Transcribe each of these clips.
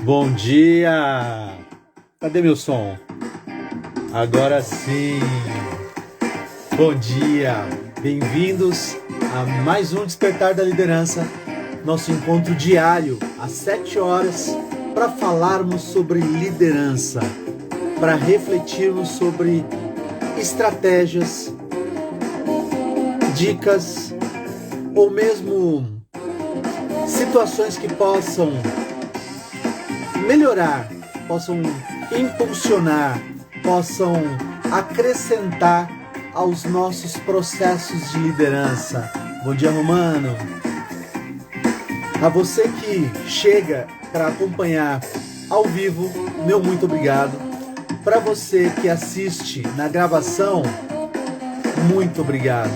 Bom dia! Cadê meu som? Agora sim! Bom dia! Bem-vindos a mais um Despertar da Liderança, nosso encontro diário às 7 horas para falarmos sobre liderança, para refletirmos sobre estratégias, dicas ou mesmo situações que possam melhorar, possam impulsionar, possam acrescentar aos nossos processos de liderança. Bom dia, Romano. A você que chega para acompanhar ao vivo, meu muito obrigado. Para você que assiste na gravação, muito obrigado.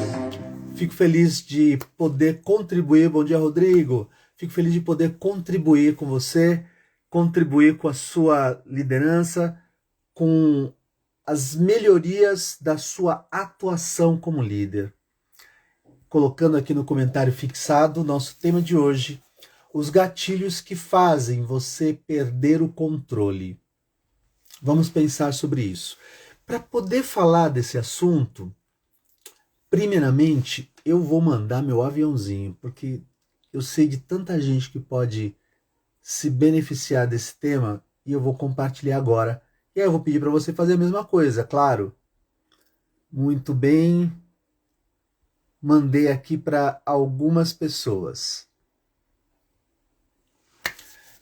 Fico feliz de poder contribuir. Bom dia, Rodrigo. Fico feliz de poder contribuir com você, contribuir com a sua liderança, com as melhorias da sua atuação como líder. Colocando aqui no comentário fixado nosso tema de hoje, os gatilhos que fazem você perder o controle. Vamos pensar sobre isso. Para poder falar desse assunto, primeiramente, eu vou mandar meu aviãozinho, porque eu sei de tanta gente que pode se beneficiar desse tema e eu vou compartilhar agora. E aí eu vou pedir para você fazer a mesma coisa, claro. Muito bem. Mandei aqui para algumas pessoas.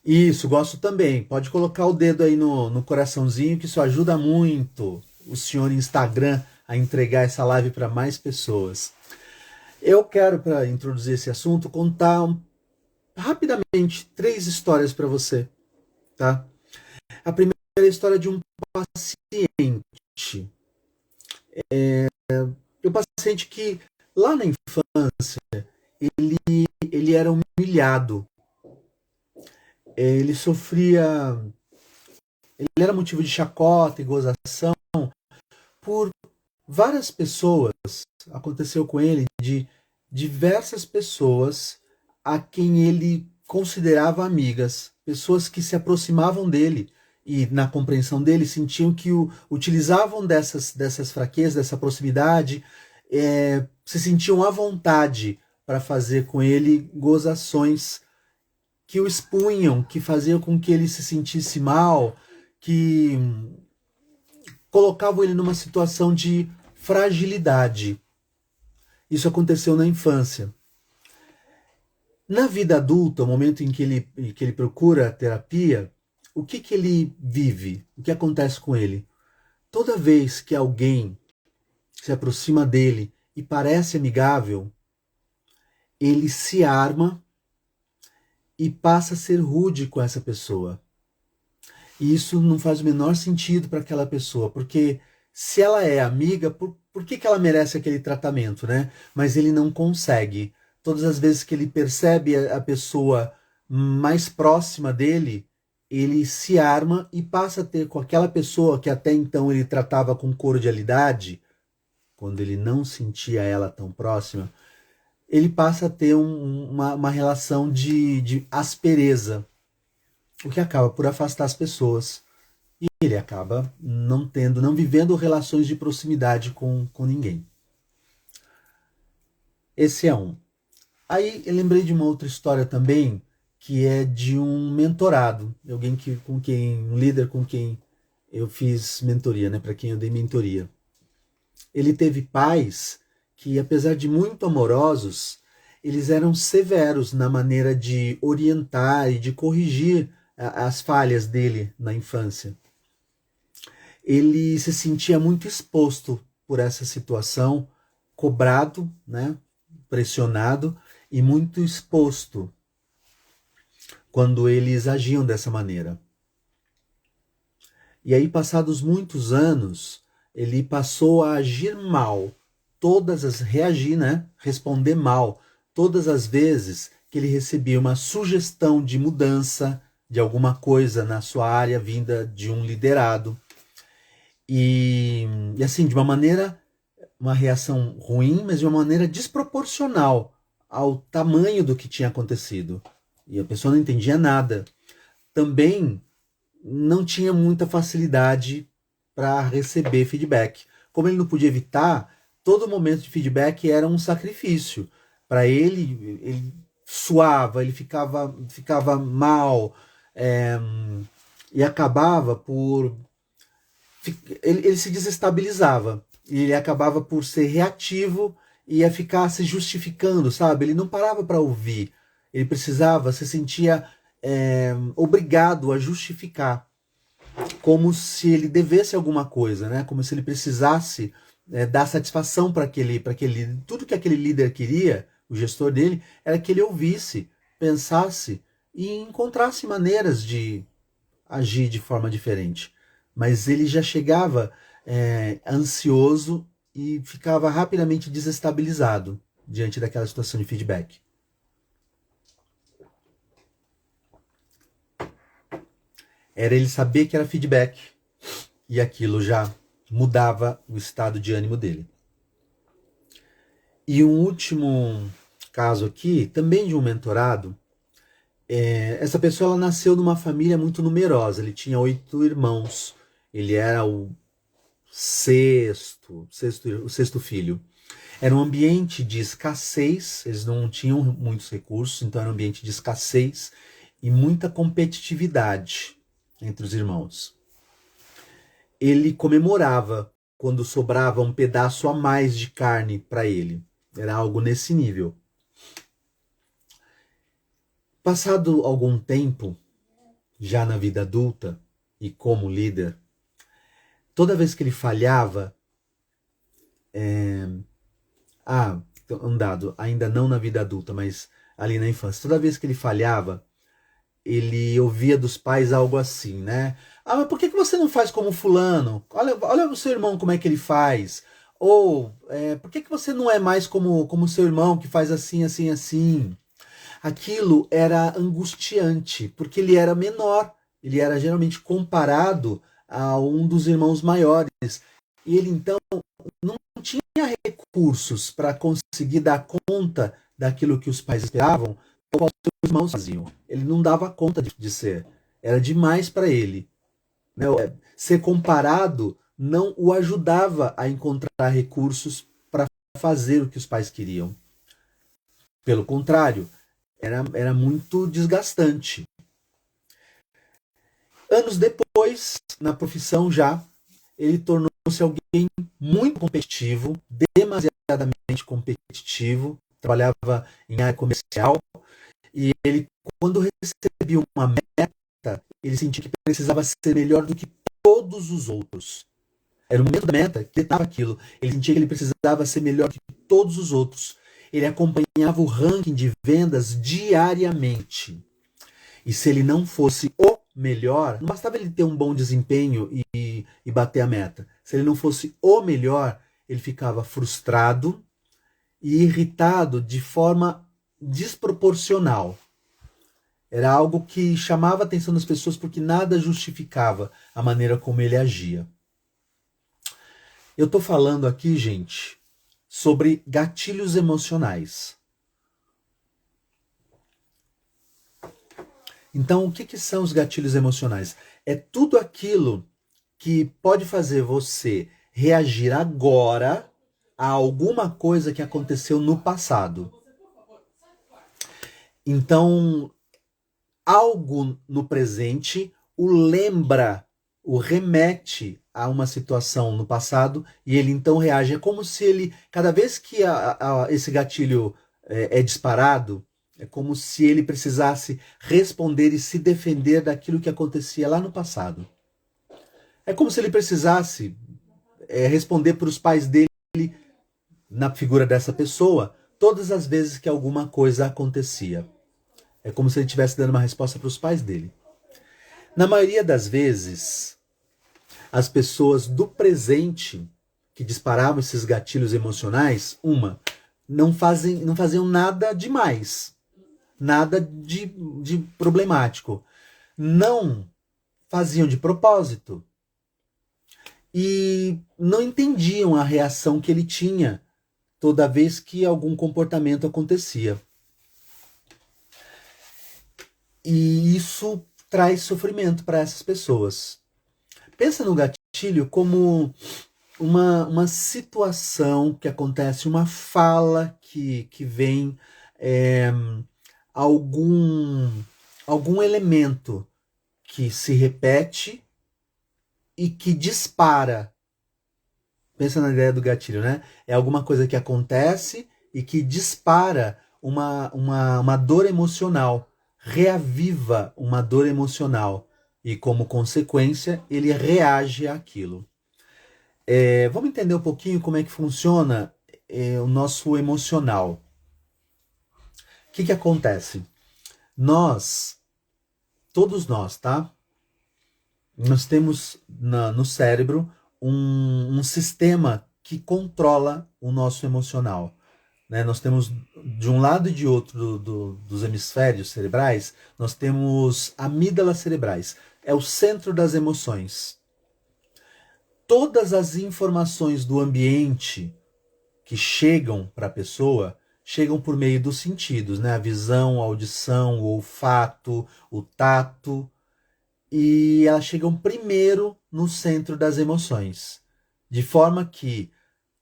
Isso, gosto também. Pode colocar o dedo aí no coraçãozinho, que isso ajuda muito o senhor Instagram a entregar essa live para mais pessoas. Eu quero, para introduzir esse assunto, contar rapidamente 3 histórias para você, tá? A primeira é a história de um paciente. Um paciente que, lá na infância, ele era humilhado. Ele sofria... Ele era motivo de chacota e gozação por várias pessoas. Aconteceu com ele de diversas pessoas a quem ele considerava amigas, pessoas que se aproximavam dele e, na compreensão dele, sentiam que utilizavam dessas fraquezas, dessa proximidade, se sentiam à vontade para fazer com ele gozações que o expunham, que faziam com que ele se sentisse mal, que colocavam ele numa situação de fragilidade. Isso aconteceu na infância. Na vida adulta, o momento em que ele procura a terapia, o que ele vive? O que acontece com ele? Toda vez que alguém se aproxima dele e parece amigável, ele se arma e passa a ser rude com essa pessoa. E isso não faz o menor sentido para aquela pessoa, porque se ela é amiga, por que ela merece aquele tratamento, né? Mas ele não consegue. Todas as vezes que ele percebe a pessoa mais próxima dele, ele se arma e passa a ter com aquela pessoa que até então ele tratava com cordialidade, quando ele não sentia ela tão próxima, ele passa a ter uma relação de aspereza, o que acaba por afastar as pessoas. E ele acaba não vivendo relações de proximidade com ninguém. Esse é um. Aí eu lembrei de uma outra história também, que é de um mentorado, alguém um líder com quem eu fiz mentoria, né, para quem eu dei mentoria. Ele teve pais que, apesar de muito amorosos, eles eram severos na maneira de orientar e de corrigir as falhas dele na infância. Ele se sentia muito exposto por essa situação, cobrado, né, pressionado e muito exposto quando eles agiam dessa maneira. E aí, passados muitos anos, ele passou a agir mal, reagir, né, responder mal, todas as vezes que ele recebia uma sugestão de mudança de alguma coisa na sua área vinda de um liderado. E assim, de uma reação ruim, mas de uma maneira desproporcional ao tamanho do que tinha acontecido. E a pessoa não entendia nada. também não tinha muita facilidade para receber feedback. Como ele não podia evitar, todo momento de feedback era um sacrifício. Para ele suava, ele ficava mal, é, e acabava por... Ele se desestabilizava, e ele acabava por ser reativo e ia ficar se justificando, sabe? Ele não parava para ouvir, ele precisava, se sentia obrigado a justificar, como se ele devesse alguma coisa, né? Como se ele precisasse dar satisfação para aquele tudo que aquele líder queria, o gestor dele, era que ele ouvisse, pensasse e encontrasse maneiras de agir de forma diferente. Mas ele já chegava ansioso e ficava rapidamente desestabilizado diante daquela situação de feedback. Era ele saber que era feedback e aquilo já mudava o estado de ânimo dele. E um último caso aqui, também de um mentorado. Essa pessoa ela nasceu numa família muito numerosa. Ele tinha 8 irmãos. Ele era o sexto filho. Era um ambiente de escassez. Eles não tinham muitos recursos, então era um ambiente de escassez e muita competitividade entre os irmãos. Ele comemorava quando sobrava um pedaço a mais de carne para ele. Era algo nesse nível. Passado algum tempo, já na vida adulta e como líder, toda vez que ele falhava, um dado, ainda não na vida adulta, mas ali na infância, toda vez que ele falhava, ele ouvia dos pais algo assim, né? Mas por que você não faz como fulano? Olha o seu irmão como é que ele faz. Ou, por que você não é mais como seu irmão que faz assim, assim, assim? Aquilo era angustiante, porque ele era menor. Ele era geralmente comparado a um dos irmãos maiores. E ele, então, não tinha recursos para conseguir dar conta daquilo que os pais esperavam, ou os seus irmãos faziam. Ele não dava conta de ser. Era demais para ele. Né? Ser comparado não o ajudava a encontrar recursos para fazer o que os pais queriam. Pelo contrário, era muito desgastante. Anos depois, na profissão já, ele tornou-se alguém muito competitivo, demasiadamente competitivo, trabalhava em área comercial, e ele, quando recebia uma meta, ele sentia que precisava ser melhor do que todos os outros. Era o momento da meta que estava aquilo. Ele sentia que ele precisava ser melhor do que todos os outros. Ele acompanhava o ranking de vendas diariamente. E se ele não fosse o melhor, não bastava ele ter um bom desempenho e bater a meta. Se ele não fosse o melhor, ele ficava frustrado e irritado de forma desproporcional. Era algo que chamava a atenção das pessoas porque nada justificava a maneira como ele agia. Eu estou falando aqui, gente, sobre gatilhos emocionais. Então, o que são os gatilhos emocionais? É tudo aquilo que pode fazer você reagir agora a alguma coisa que aconteceu no passado. Então, algo no presente o lembra, o remete a uma situação no passado e ele então reage. É como se ele, cada vez que esse gatilho é disparado, é como se ele precisasse responder e se defender daquilo que acontecia lá no passado. É como se ele precisasse responder para os pais dele, na figura dessa pessoa, todas as vezes que alguma coisa acontecia. É como se ele estivesse dando uma resposta para os pais dele. Na maioria das vezes, as pessoas do presente que disparavam esses gatilhos emocionais, não faziam nada demais, nada de problemático. Não faziam de propósito. E não entendiam a reação que ele tinha toda vez que algum comportamento acontecia. E isso traz sofrimento para essas pessoas. Pensa no gatilho como uma situação que acontece, uma fala que vem, algum elemento que se repete e que dispara. Pensa na ideia do gatilho, né? É alguma coisa que acontece e que dispara uma dor emocional, reaviva uma dor emocional e, como consequência, ele reage àquilo. Vamos entender um pouquinho como é que funciona o nosso emocional. O que acontece? Todos nós, tá? Nós temos no cérebro um sistema que controla o nosso emocional. Né? Nós temos, de um lado e de outro dos hemisférios cerebrais, nós temos amígdalas cerebrais. É o centro das emoções. Todas as informações do ambiente que chegam para a pessoa chegam por meio dos sentidos, né? A visão, a audição, o olfato, o tato, e elas chegam primeiro no centro das emoções, de forma que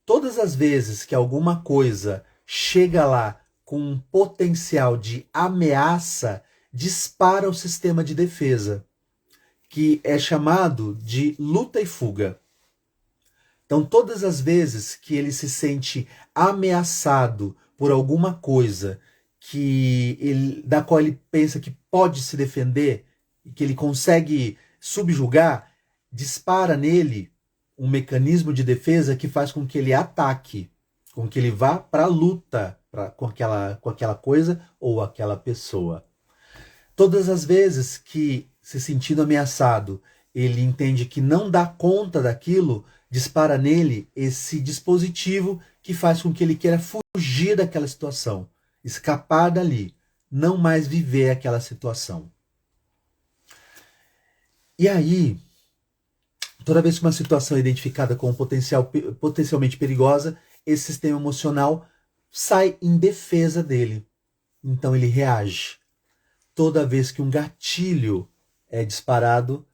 todas as vezes que alguma coisa chega lá com um potencial de ameaça, dispara o sistema de defesa, que é chamado de luta e fuga. Então, todas as vezes que ele se sente ameaçado por alguma coisa da qual ele pensa que pode se defender e que ele consegue subjugar, dispara nele um mecanismo de defesa que faz com que ele ataque, com que ele vá para a luta com aquela coisa ou aquela pessoa. Todas as vezes que, se sentindo ameaçado, ele entende que não dá conta daquilo, dispara nele esse dispositivo que faz com que ele queira fugir daquela situação, escapar dali, não mais viver aquela situação. E aí, toda vez que uma situação é identificada como potencialmente perigosa, esse sistema emocional sai em defesa dele. Então ele reage. Toda vez que um gatilho é disparado,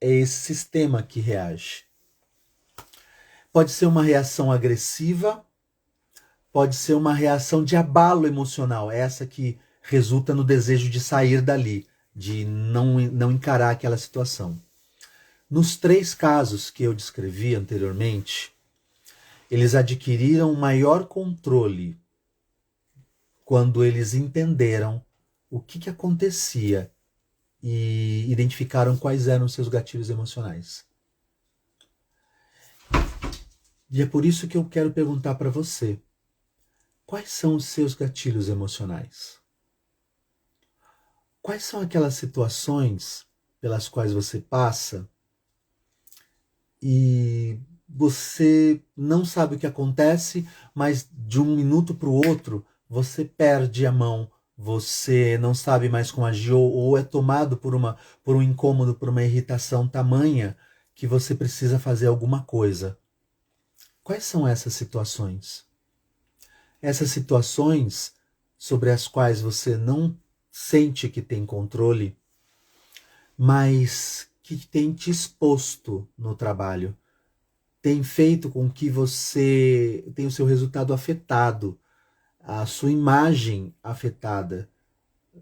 é esse sistema que reage. Pode ser uma reação agressiva, pode ser uma reação de abalo emocional, essa que resulta no desejo de sair dali, de não encarar aquela situação. Nos 3 casos que eu descrevi anteriormente, eles adquiriram maior controle quando eles entenderam o que acontecia e identificaram quais eram seus gatilhos emocionais. E é por isso que eu quero perguntar para você, quais são os seus gatilhos emocionais? Quais são aquelas situações pelas quais você passa e você não sabe o que acontece, mas de um minuto para o outro você perde a mão, você não sabe mais como agir, ou é tomado por um incômodo, por uma irritação tamanha que você precisa fazer alguma coisa. Quais são essas situações? Essas situações sobre as quais você não sente que tem controle, mas que tem te exposto no trabalho, tem feito com que você tenha o seu resultado afetado, a sua imagem afetada.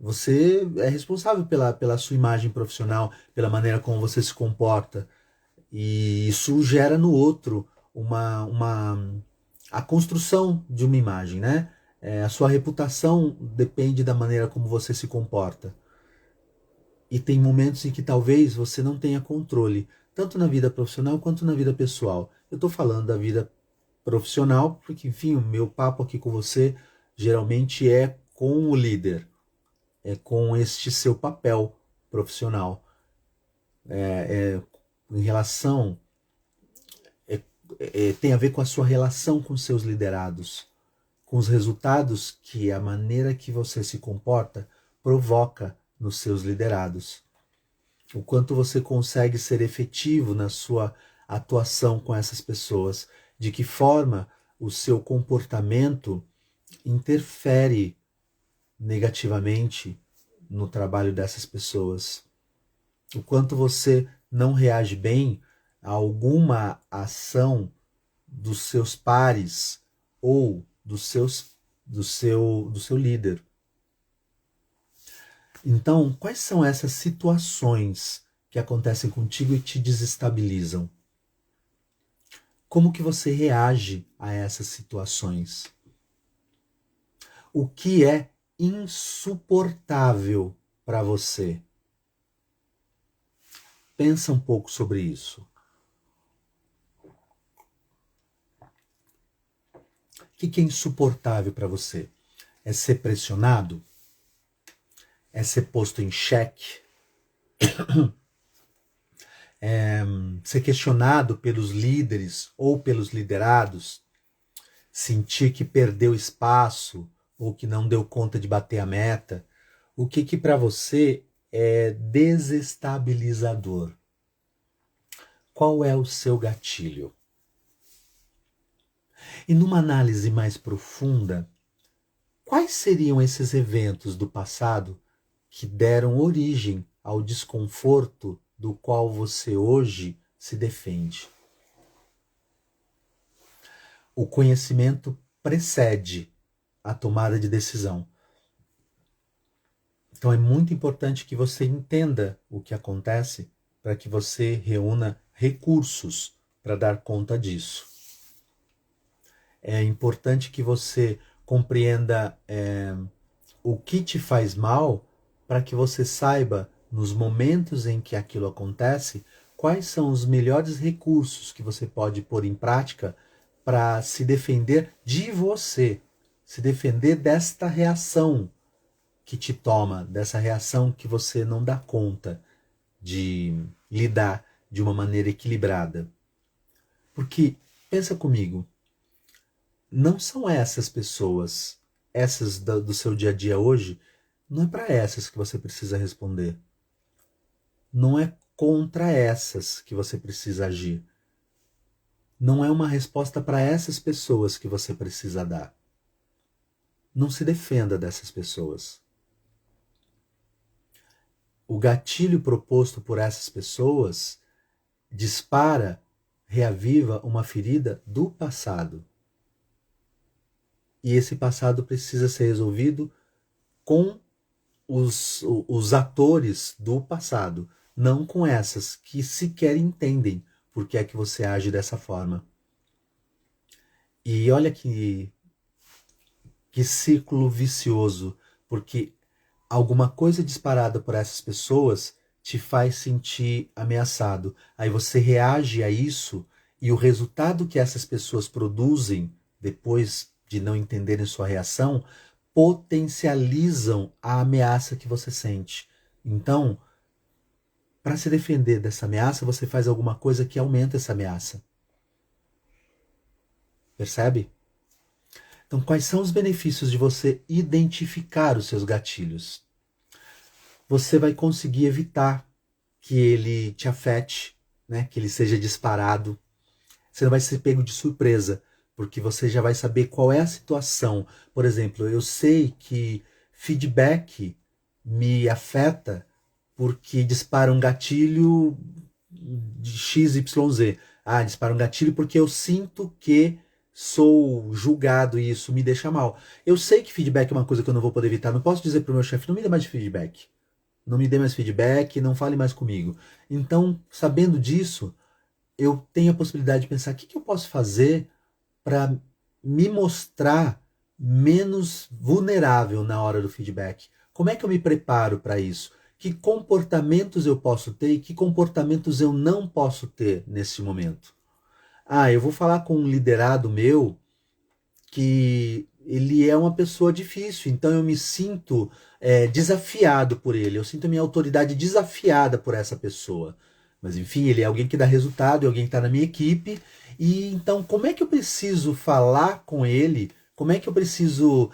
Você é responsável pela sua imagem profissional, pela maneira como você se comporta. E isso gera no outro a construção de uma imagem, né? A sua reputação depende da maneira como você se comporta. E tem momentos em que talvez você não tenha controle, tanto na vida profissional quanto na vida pessoal. Eu estou falando da vida profissional, porque, enfim, o meu papo aqui com você geralmente é com o líder, é com este seu papel profissional. Em relação, tem a ver com a sua relação com seus liderados, com os resultados que a maneira que você se comporta provoca nos seus liderados. O quanto você consegue ser efetivo na sua atuação com essas pessoas, de que forma o seu comportamento interfere negativamente no trabalho dessas pessoas. o quanto você não reage bem a alguma ação dos seus pares ou do seu líder. Então, quais são essas situações que acontecem contigo e te desestabilizam? Como que você reage a essas situações? O que é insuportável para você? Pensa um pouco sobre isso. O que é insuportável para você? É ser pressionado? É ser posto em xeque? É ser questionado pelos líderes ou pelos liderados? Sentir que perdeu espaço ou que não deu conta de bater a meta? O que para você é desestabilizador? Qual é o seu gatilho? E numa análise mais profunda, quais seriam esses eventos do passado que deram origem ao desconforto do qual você hoje se defende? O conhecimento precede a tomada de decisão. Então é muito importante que você entenda o que acontece para que você reúna recursos para dar conta disso. É importante que você compreenda o que te faz mal para que você saiba, nos momentos em que aquilo acontece, quais são os melhores recursos que você pode pôr em prática para se defender de você, se defender desta reação que te toma, dessa reação que você não dá conta de lidar de uma maneira equilibrada. Porque, pensa comigo, não são essas pessoas, essas do seu dia a dia hoje, não é para essas que você precisa responder. Não é contra essas que você precisa agir. Não é uma resposta para essas pessoas que você precisa dar. Não se defenda dessas pessoas. O gatilho proposto por essas pessoas dispara, reaviva uma ferida do passado. E esse passado precisa ser resolvido com os atores do passado, não com essas que sequer entendem por que é que você age dessa forma. E olha que círculo vicioso, porque alguma coisa disparada por essas pessoas te faz sentir ameaçado. Aí você reage a isso e o resultado que essas pessoas produzem depois de não entenderem sua reação potencializam a ameaça que você sente. Então, para se defender dessa ameaça, você faz alguma coisa que aumenta essa ameaça. Percebe? Então, quais são os benefícios de você identificar os seus gatilhos? Você vai conseguir evitar que ele te afete, né? Que ele seja disparado. Você não vai ser pego de surpresa, porque você já vai saber qual é a situação. Por exemplo, eu sei que feedback me afeta porque dispara um gatilho de XYZ. Ah, dispara um gatilho porque eu sinto que sou julgado e isso me deixa mal. Eu sei que feedback é uma coisa que eu não vou poder evitar. Não posso dizer para o meu chefe, não me dê mais feedback. Não me dê mais feedback, não fale mais comigo. Então, sabendo disso, eu tenho a possibilidade de pensar o que eu posso fazer para me mostrar menos vulnerável na hora do feedback. Como é que eu me preparo para isso? Que comportamentos eu posso ter e que comportamentos eu não posso ter nesse momento? Ah, eu vou falar com um liderado meu que ele é uma pessoa difícil, então eu me sinto desafiado por ele, eu sinto a minha autoridade desafiada por essa pessoa. Mas enfim, ele é alguém que dá resultado, é alguém que está na minha equipe, e então como é que eu preciso falar com ele, como é que eu preciso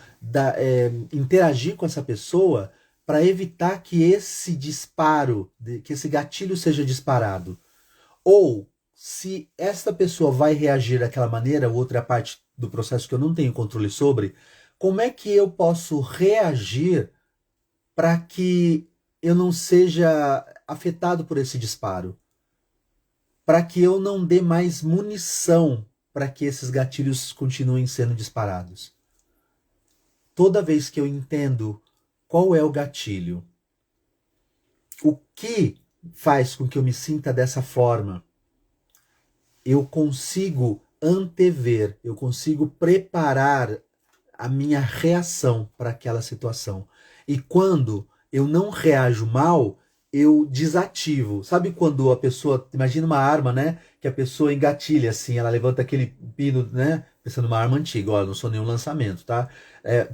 interagir com essa pessoa para evitar que esse disparo, que esse gatilho seja disparado? Ou, se esta pessoa vai reagir daquela maneira, outra parte do processo que eu não tenho controle sobre, como é que eu posso reagir para que eu não seja afetado por esse disparo, para que eu não dê mais munição para que esses gatilhos continuem sendo disparados. Toda vez que eu entendo qual é o gatilho, o que faz com que eu me sinta dessa forma, eu consigo antever, eu consigo preparar a minha reação para aquela situação. E quando eu não reajo mal, eu desativo. Sabe quando a pessoa, imagina uma arma, né? Que a pessoa engatilha assim, ela levanta aquele pino, né? Pensando numa arma antiga, olha, não sou nenhum lançamento, tá?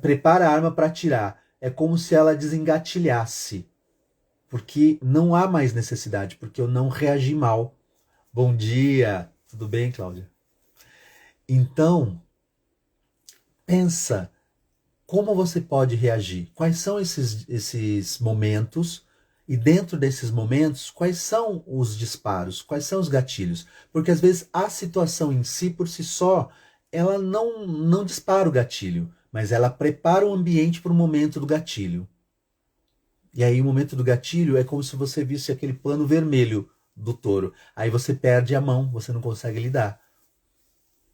Prepara a arma para atirar. É como se ela desengatilhasse. Porque não há mais necessidade, porque eu não reagi mal. Bom dia, tudo bem, Cláudia? Então, pensa como você pode reagir? Quais são esses momentos? E dentro desses momentos, quais são os disparos? Quais são os gatilhos? Porque às vezes a situação em si, por si só, ela não dispara o gatilho, mas ela prepara o ambiente para o momento do gatilho. E aí o momento do gatilho é como se você visse aquele plano vermelho do touro. Aí você perde a mão, você não consegue lidar.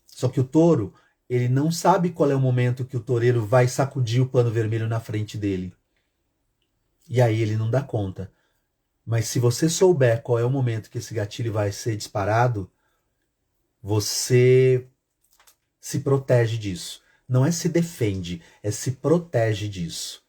Só que o touro, ele não sabe qual é o momento que o toureiro vai sacudir o pano vermelho na frente dele. E aí ele não dá conta. Mas se você souber qual é o momento que esse gatilho vai ser disparado, você se protege disso. Não é se defende, é se protege disso.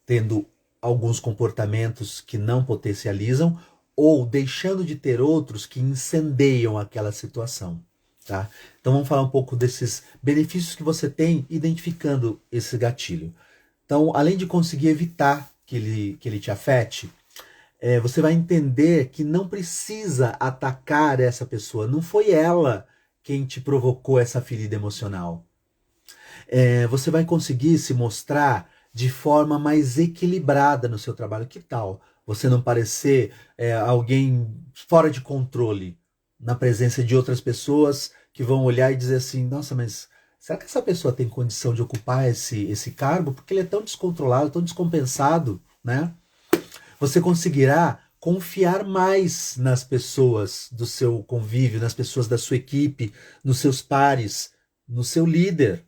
Tendo alguns comportamentos que não potencializam ou deixando de ter outros que incendeiam aquela situação. Tá? Então vamos falar um pouco desses benefícios que você tem identificando esse gatilho. Então, além de conseguir evitar que ele te afete, você vai entender que não precisa atacar essa pessoa. Não foi ela quem te provocou essa ferida emocional. Você vai conseguir se mostrar de forma mais equilibrada no seu trabalho. Que tal você não parecer alguém fora de controle na presença de outras pessoas que vão olhar e dizer assim, nossa, mas será que essa pessoa tem condição de ocupar esse cargo? Porque ele é tão descontrolado, tão descompensado, né? Você conseguirá confiar mais nas pessoas do seu convívio, nas pessoas da sua equipe, nos seus pares, no seu líder.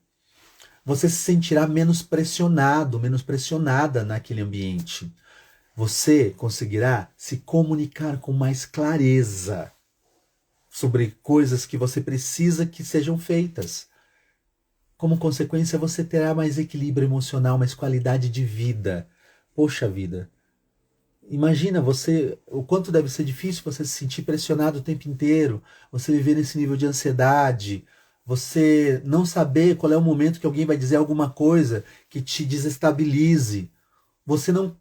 Você se sentirá menos pressionado, menos pressionada naquele ambiente. Você conseguirá se comunicar com mais clareza sobre coisas que você precisa que sejam feitas. Como consequência, você terá mais equilíbrio emocional, mais qualidade de vida. Poxa vida, imagina o quanto deve ser difícil você se sentir pressionado o tempo inteiro, você viver nesse nível de ansiedade, você não saber qual é o momento que alguém vai dizer alguma coisa que te desestabilize,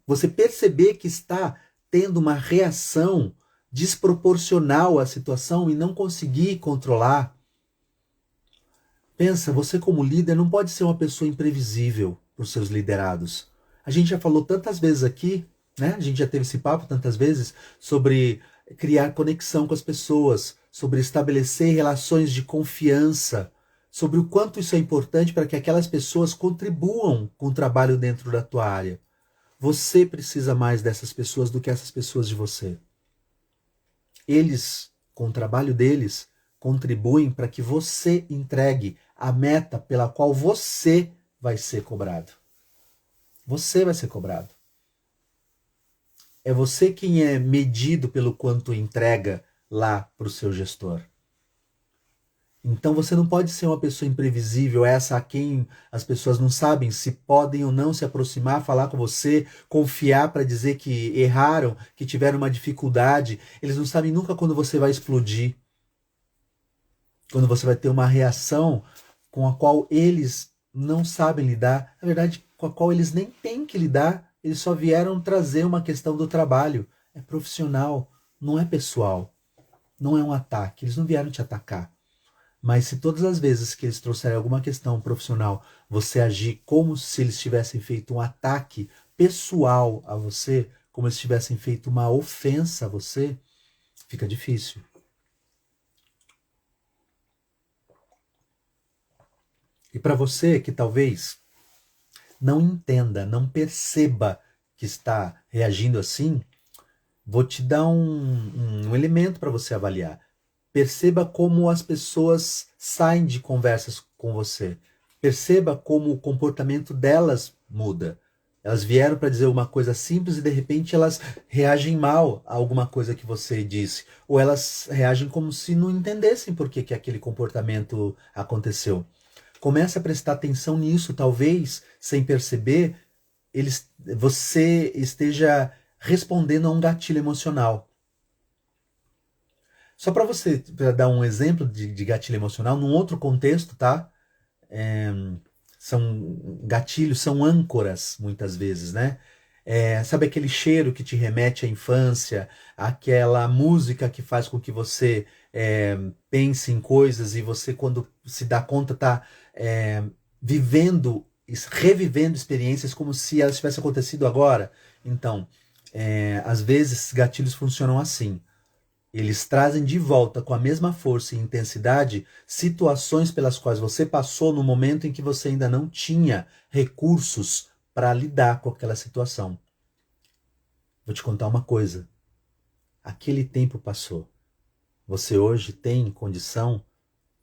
você perceber que está tendo uma reação desproporcional à situação e não conseguir controlar. Pensa, você como líder não pode ser uma pessoa imprevisível para os seus liderados. A gente já falou tantas vezes aqui, né? A gente já teve esse papo tantas vezes sobre criar conexão com as pessoas, sobre estabelecer relações de confiança, sobre o quanto isso é importante para que aquelas pessoas contribuam com o trabalho dentro da tua área. Você precisa mais dessas pessoas do que essas pessoas de você. Eles, com o trabalho deles, contribuem para que você entregue a meta pela qual você vai ser cobrado. Você vai ser cobrado. É você quem é medido pelo quanto entrega lá para o seu gestor. Então você não pode ser uma pessoa imprevisível, essa a quem as pessoas não sabem se podem ou não se aproximar, falar com você, confiar para dizer que erraram, que tiveram uma dificuldade. Eles não sabem nunca quando você vai explodir, quando você vai ter uma reação com a qual eles não sabem lidar, na verdade, com a qual eles nem têm que lidar, eles só vieram trazer uma questão do trabalho. É profissional, não é pessoal, não é um ataque, eles não vieram te atacar. Mas se todas as vezes que eles trouxerem alguma questão profissional, você agir como se eles tivessem feito um ataque pessoal a você, como se tivessem feito uma ofensa a você, fica difícil. E para você que talvez não entenda, não perceba que está reagindo assim, vou te dar um elemento para você avaliar. Perceba como as pessoas saem de conversas com você. Perceba como o comportamento delas muda. Elas vieram para dizer uma coisa simples e de repente elas reagem mal a alguma coisa que você disse. Ou elas reagem como se não entendessem por que aquele comportamento aconteceu. Comece a prestar atenção nisso, talvez, sem perceber, você esteja respondendo a um gatilho emocional. Só para você dar um exemplo de gatilho emocional, num outro contexto, tá? São gatilhos, são âncoras, muitas vezes, né? Sabe aquele cheiro que te remete à infância, aquela música que faz com que você pense em coisas e você, quando se dá conta, está revivendo experiências como se elas tivessem acontecido agora. Então, às vezes, gatilhos funcionam assim. Eles trazem de volta com a mesma força e intensidade situações pelas quais você passou no momento em que você ainda não tinha recursos para lidar com aquela situação. Vou te contar uma coisa. Aquele tempo passou. Você hoje tem condição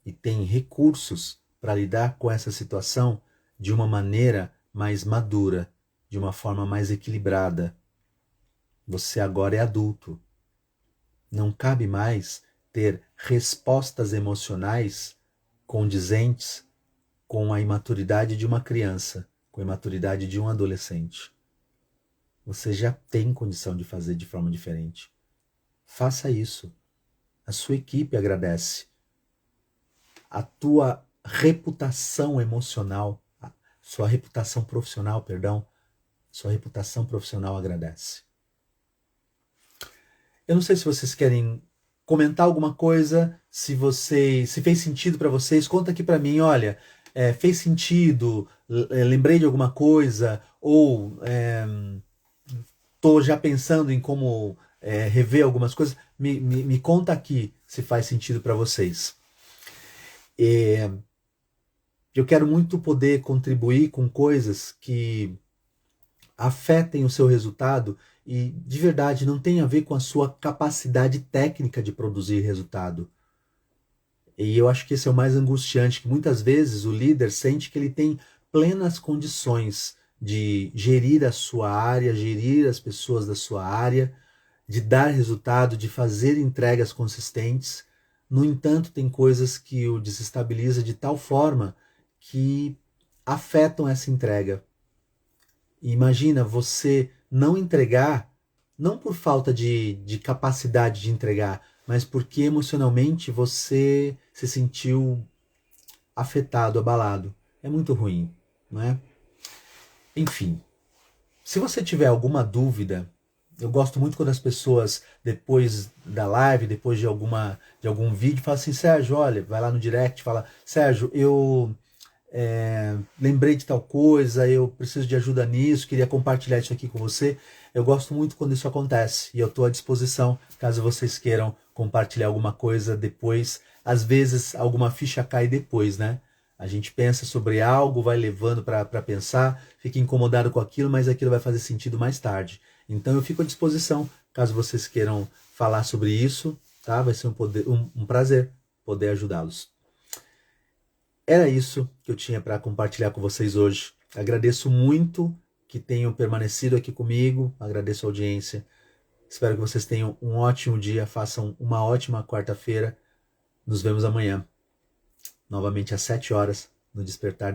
e tem recursos para lidar com essa situação de uma maneira mais madura, de uma forma mais equilibrada. Você agora é adulto. Não cabe mais ter respostas emocionais condizentes com a imaturidade de uma criança, com a imaturidade de um adolescente. Você já tem condição de fazer de forma diferente. Faça isso. A sua equipe agradece. A tua reputação emocional, sua reputação profissional, sua reputação profissional agradece. Eu não sei se vocês querem comentar alguma coisa, se fez sentido para vocês, conta aqui para mim, olha, fez sentido, lembrei de alguma coisa, ou tô já pensando em como rever algumas coisas, me conta aqui se faz sentido para vocês. Eu quero muito poder contribuir com coisas que afetem o seu resultado e de verdade não tem a ver com a sua capacidade técnica de produzir resultado. E eu acho que esse é o mais angustiante, que muitas vezes o líder sente que ele tem plenas condições de gerir a sua área, gerir as pessoas da sua área, de dar resultado, de fazer entregas consistentes. No entanto, tem coisas que o desestabiliza de tal forma que afetam essa entrega. E imagina você não entregar, não por falta de capacidade de entregar, mas porque emocionalmente você se sentiu afetado, abalado. É muito ruim, não é? Enfim, se você tiver alguma dúvida, eu gosto muito quando as pessoas, depois da live, depois de algum vídeo, falam assim, Sérgio, olha, vai lá no direct, fala, Sérgio, eu lembrei de tal coisa, eu preciso de ajuda nisso, queria compartilhar isso aqui com você. Eu gosto muito quando isso acontece e eu estou à disposição, caso vocês queiram compartilhar alguma coisa depois. Às vezes alguma ficha cai depois, né? A gente pensa sobre algo, vai levando para pensar, fica incomodado com aquilo, mas aquilo vai fazer sentido mais tarde. Então eu fico à disposição, caso vocês queiram falar sobre isso, tá? Vai ser um prazer poder ajudá-los. Era isso que eu tinha para compartilhar com vocês hoje. Agradeço muito que tenham permanecido aqui comigo, agradeço a audiência. Espero que vocês tenham um ótimo dia, façam uma ótima quarta-feira. Nos vemos amanhã, novamente às 7 horas, no Despertar.